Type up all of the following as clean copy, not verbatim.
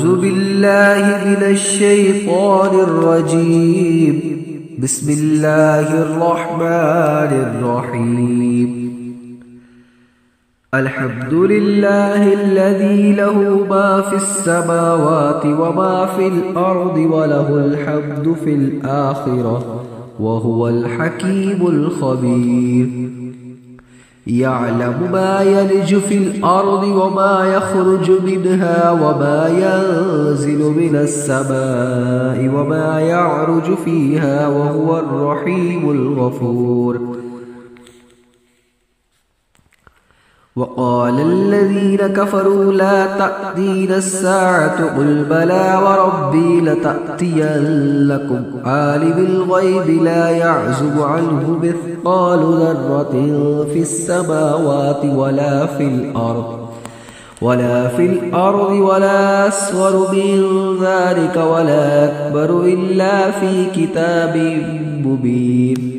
أعوذ بالله من الشيطان الرجيم. بسم الله الرحمن الرحيم. الحمد لله الذي له ما في السماوات وما في الأرض وله الحمد في الآخرة وهو الحكيم الخبير. يعلم ما يلج في الأرض وما يخرج منها وما ينزل من السماء وما يعرج فيها وهو الرحيم الغفور. وقال الذين كفروا لا تأتينا الساعة قل بلى وربي لتأتينكم عالم الغيب لا يعزب عنه مثقال ذرة في السماوات ولا في الأرض ولا أصغر من ذلك ولا أكبر إلا في كتاب مبين.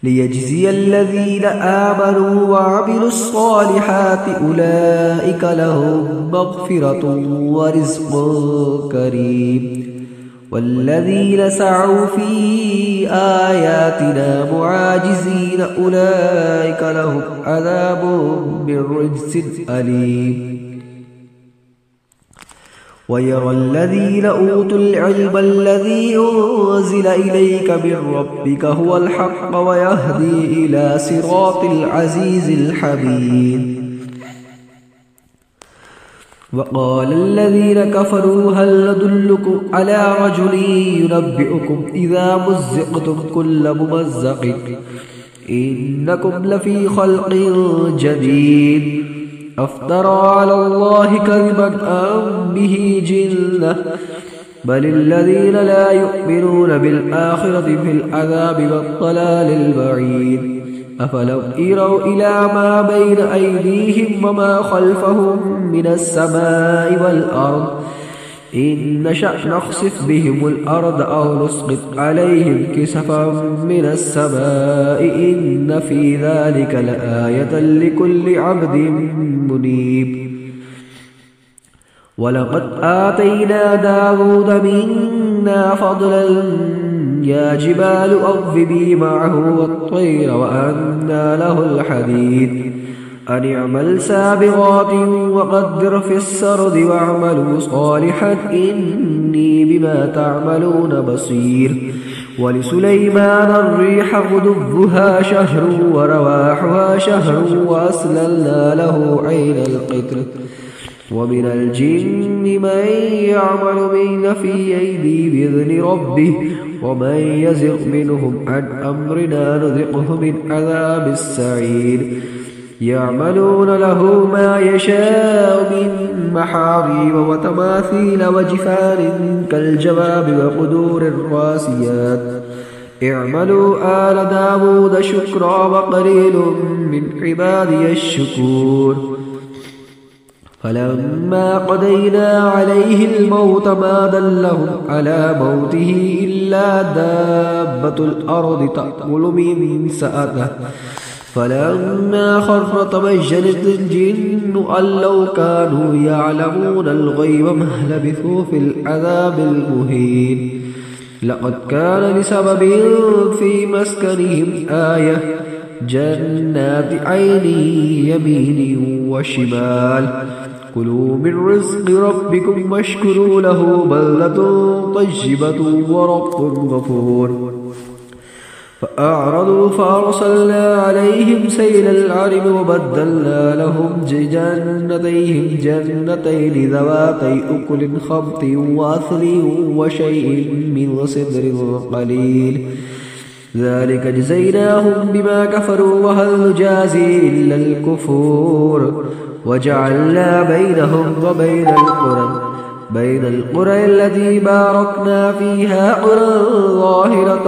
ليجزي الذين آمنوا وعملوا الصالحات أولئك لهم مغفرة ورزق كريم. والذين سعوا في آياتنا معاجزين أولئك لهم عذاب من رجس أليم. ويرى الذين أوتوا العلم الذي أنزل إليك من ربك هو الحق ويهدي إلى صراط العزيز الحميد. وقال الذين كفروا هل ندلكم على رجل ينبئكم إذا مزقتم كل ممزق إنكم لفي خلق جديد. أفترى على الله كذبا أم به جنة بل الذين لا يؤمنون بالآخرة في العذاب والضلال البعيد. أفلم يروا إلى ما بين أيديهم وما خلفهم من السماء والأرض إن نشأ نخسف بهم الأرض أو نسقط عليهم كسفا من السماء إن في ذلك لآية لكل عبد منيب. ولقد آتينا داود منا فضلا يا جبال أوبي معه والطير وأنا له الحديد أن اعمل سابغات وقدر في السرد واعملوا صالحا إني بما تعملون بصير. ولسليمان الريح غدوها شهر ورواحها شهر وأسللنا له عين القطر. ومن الجن من يعمل بين في أيدي بإذن ربه ومن يزغ منهم عن أمرنا نذقه من عذاب السعير. يعملون له ما يشاء من محاريب وتماثيل وجفان كالجواب وقدور الراسيات. اعملوا آل داود شكرا وقليل من عبادي الشكور. فلما قضينا عليه الموت ما دلهم على موته إلا دابة الأرض تأكل من سأته. فلما خر تبينت الجن أن لو كانوا يعلمون الغيب ما لبثوا في العذاب المهين. لقد كان لسبب في مسكنهم آية جنات عين يمين وشمال كلوا من رزق ربكم واشكروا له بلدة طيبة ورب غفور. فأعرضوا فأرسلنا عليهم سيل العرم وبدلنا لهم جنتين ذواتي أكل خمط وأثل وشيء من صدر قليل ذلك جزيناهم بما كفروا وهل نجازي إلا الكفور. وجعلنا بينهم وبين القرى التي باركنا فيها قرى ظاهرة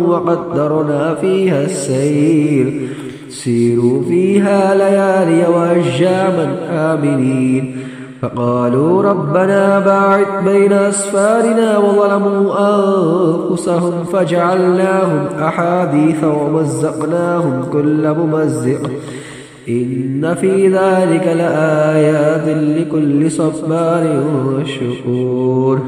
وقدرنا فيها السير سيروا فيها ليالي وأياما آمنين. فقالوا ربنا باعد بين أسفارنا وظلموا أنفسهم فجعلناهم أحاديث ومزقناهم كل ممزق إن في ذلك لآيات لكل صبار شكور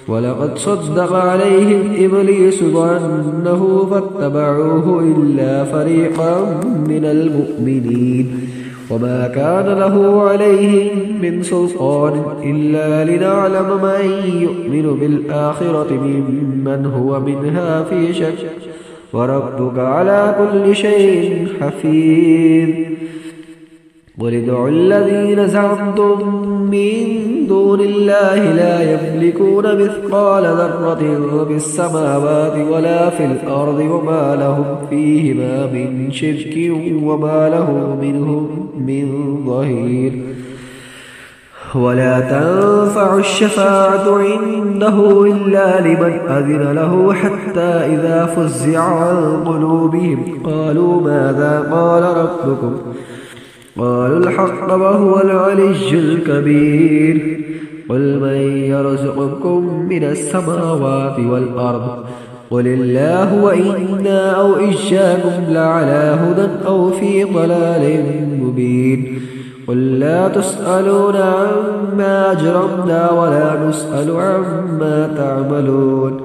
ولقد صدق عليهم إبليس ظنه فاتبعوه إلا فريقا من المؤمنين وما كان له عليهم من سلطان إلا لنعلم من يؤمن بالآخرة ممن هو منها في شك وربك على كل شيء حفيظ قل ادعوا الذين زعمتم من دون الله لا يملكون مثقال ذرة في السماوات ولا في الأرض وما لهم فيهما من شرك وما له منهم من ظهير ولا تنفع الشفاعة عنده إلا لمن أذن له حتى إذا فزع عن قلوبهم قالوا ماذا قال ربكم قالوا الحق وهو العلي الكبير قل من يرزقكم من السماوات والأرض قل الله وإنا أو إياكم لعلى هدى أو في ضلال مبين قل لا تسألون عما أجرمنا ولا نسأل عما تعملون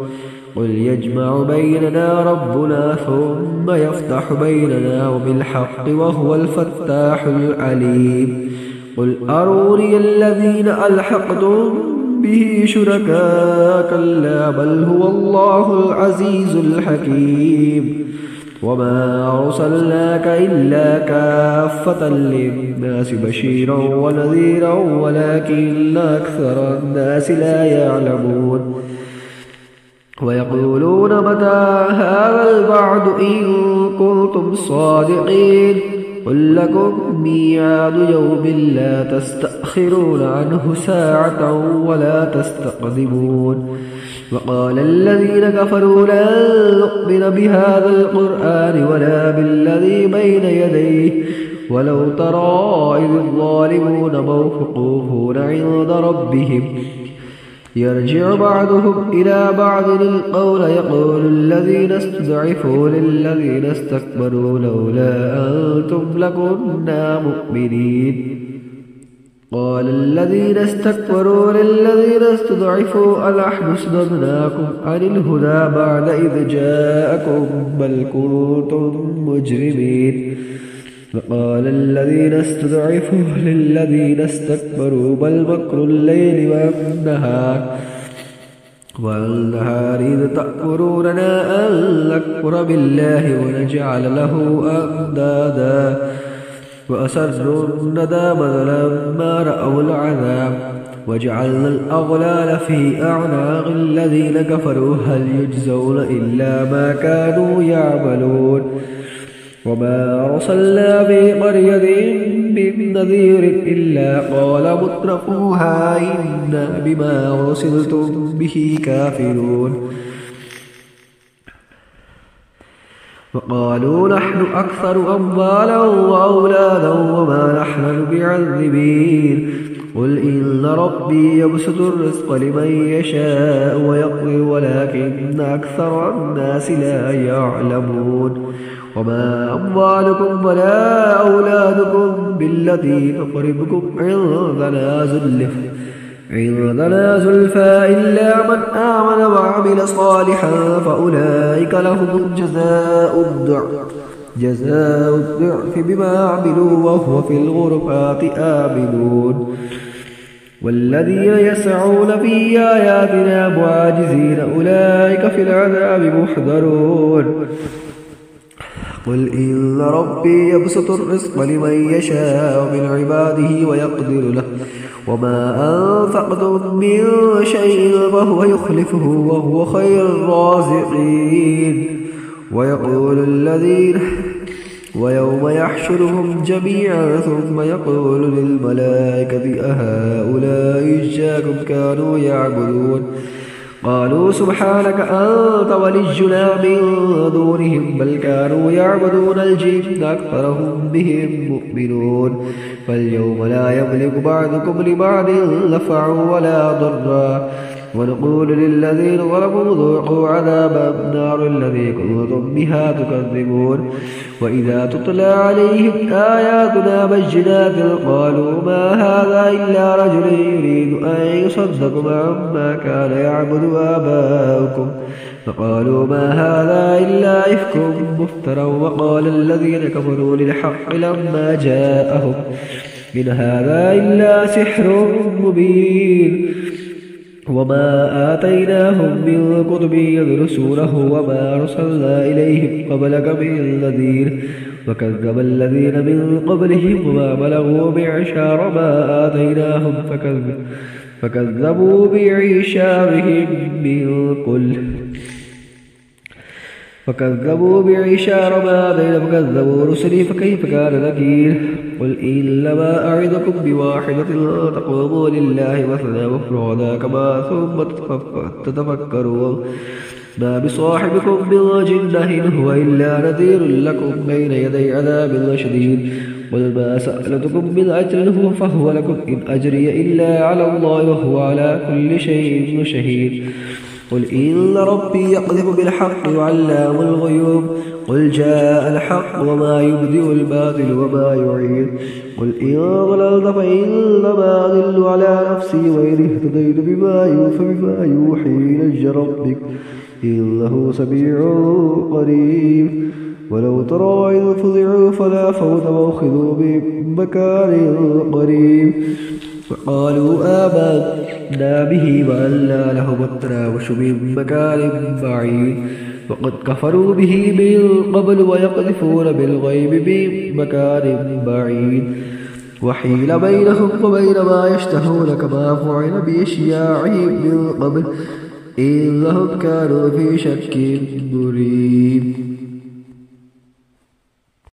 قل يجمع بيننا ربنا ثم يفتح بيننا وبالحق وهو الفتاح العليم قل أروني الذين ألحقتم به شركاء كلا بل هو الله العزيز الحكيم وما أرسلناك إلا كافة للناس بشيرا ونذيرا ولكن أكثر الناس لا يعلمون ويقولون متى هذا الوعد إن كنتم صادقين قل لكم ميعاد يوم لا تستأخرون عنه ساعة ولا تستقدمون وقال الذين كفروا لن نؤمن بهذا القرآن ولا بالذي بين يديه ولو ترى إذ الظالمون موقوفون عند ربهم يرجع بعضهم إلى بعض القول يقول الذين استضعفوا للذين استكبروا لولا أنتم لكنا مؤمنين قال الذين استكبروا للذين استضعفوا أنحن صددناكم عن الهدى بعد إذ جاءكم بل كنتم مجرمين وقال الذين استضعفوا للذين استكبروا بل مكر الليل والنهار إذ تأمروننا أن نكفر بالله ونجعل له أندادا وأسروا الندامة لما رأوا العذاب وجعلنا الأغلال في أعناق الذين كفروا هل يجزون إلا ما كانوا يعملون وما أرسلنا في قرية من نذير إلا قال مترفوها إنا بما أرسلتم به كافرون وقالوا نحن أكثر أموالا وأولادا وما نحن بعذبين قل إن ربي يبسط الرزق لمن يشاء ويقدر ولكن أكثر الناس لا يعلمون وما أموالكم ولا أولادكم بالتي تقربكم عندنا زلفى إلا من آمن وعمل صالحا فأولئك لهم جزاء الضعف بما عملوا وهو في الغرفات آمنون والذين يسعون في آياتنا معاجزين أولئك في العذاب محضرون قل إن ربي يبسط الرزق لمن يشاء من عباده ويقدر له وما أنفقتم من شيء فهو يخلفه وهو خير الرازقين ويوم يحشرهم جميعا ثم يقول للملائكة أهؤلاء إياكم كانوا يعبدون قالوا سبحانك أنت ولينا من دونهم بل كانوا يعبدون الجن أكثرهم بهم مؤمنون فاليوم لا يملك بعضكم لبعض نفعا ولا ضرا ونقول للذين ظلموا ذوقوا عذاب النار الذي كنتم بها تكذبون وإذا تتلى عليهم آياتنا بينات قالوا ما هذا إلا رجل يريد أن يصدكم عما كان يعبد آباؤكم فقالوا ما هذا إلا إفك مفترى وقال الذين كفروا للحق لما جاءهم إن هذا إلا سحر مبين وما آتيناهم من كتب يدرسونه وما أرسلنا إليهم قبلك من نذير وكذب الذين من قبلهم وما بلغوا معشار ما آتيناهم فكذبوا بعشارهم من فكذبوا بعشار ما آتيناهم فكذبوا رسلي فكيف كان نكير قل إنما أعظكم بواحدة تقوموا لله مثنى وفرادا كما ثم تتفكرون ما بصاحبكم من جنة هو إلا نذير لكم بين يدي عذاب شديد قل ما سألتكم من أجر فهو لكم إن أجري إلا على الله وهو على كل شيء شهيد قل إن ربي يقذف بالحق وعلام الغيوب قل جاء الحق وما يبدئ الباطل وما يعيد قل إن ضللت فإنما أضل على نفسي وإن اهتديت بما يوحي إلي ربك إنه سميع قريب ولو ترى إذ فزعوا فلا فوت وأخذوا بمكان قريب فقالوا آمنا به وأنى لهم التناوش من مكان بعيد وقد كفروا به من قبل ويقذفون بالغيب من مكان بعيد وحيل بينهم وبين ما يشتهون كما فعل بأشياعهم من قبل إنهم كانوا في شك مريب